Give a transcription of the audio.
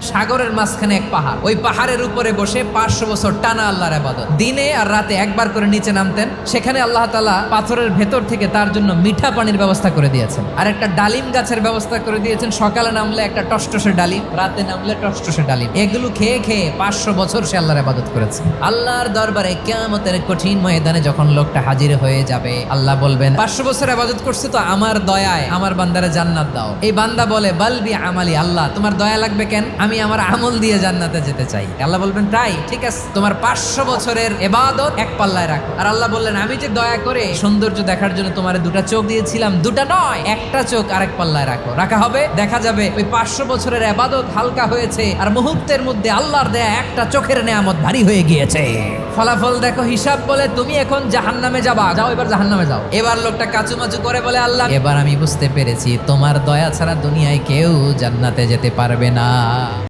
সাগরের মাঝখানে এক পাহাড়, ওই পাহাড়ের উপরে বসে 500 বছর টানা আল্লাহর ইবাদত। দিনে আর রাতে একবার করে নিচে নামতেন। সেখানে আল্লাহ তাআলা পাথরের ভেতর থেকে তার জন্য মিঠা পানির ব্যবস্থা করে দিয়েছেন, আর একটা ডালিম গাছের ব্যবস্থা করে দিয়েছেন। সকালে নামলে একটা টসটসে ডালিম, রাতে নামলে টসটসে ডালিম। এগুলো খেয়ে খেয়ে 500 বছর সে আল্লাহর ইবাদত করেছে। আল্লাহর দরবারে কিয়ামতের কঠিন ময়দানে যখন লোকটা হাজির হয়ে যাবে, আল্লাহ বলবেন 500 বছর ইবাদত করছে তো আমার দয়ায় আমার বান্দারে জান্নাত দাও। এই বান্দা বলে বালবি আমালি, আল্লাহ তোমার দয়া লাগবে কেন, আমি আমার আমল দিয়ে জান্নাতে যেতে চাই। আল্লাহ বলবেন তাই ঠিক আছে, তোমার 500 বছরের ইবাদত এক পাল্লায় রাখো। আর আল্লাহ বললেন আমি যে দয়া করে সৌন্দর্য দেখার জন্য তোমার দুটা চোখ দিয়েছিলাম, দুটা নয় একটা চোখ আরেক পাল্লায় রাখো। রাখা হবে, দেখা যাবে ওই 500 বছরের ইবাদত হালকা হয়েছে, আর মুহূর্তের মধ্যে আল্লাহর দেয়া একটা চোখের নেয়ামত ভারী হয়ে গিয়েছে। ফলাফল দেখো, হিসাব বলে তুমি এখন জাহান্নামে যাবা, যাও এবার জাহান্নামে যাও। এবার লোকটা কাচুমাচু করে বলে আল্লাহ এবার আমি বুঝতে পেরেছি তোমার দয়া ছাড়া দুনিয়ায় কেউ জান্নাতে যেতে পারবে না।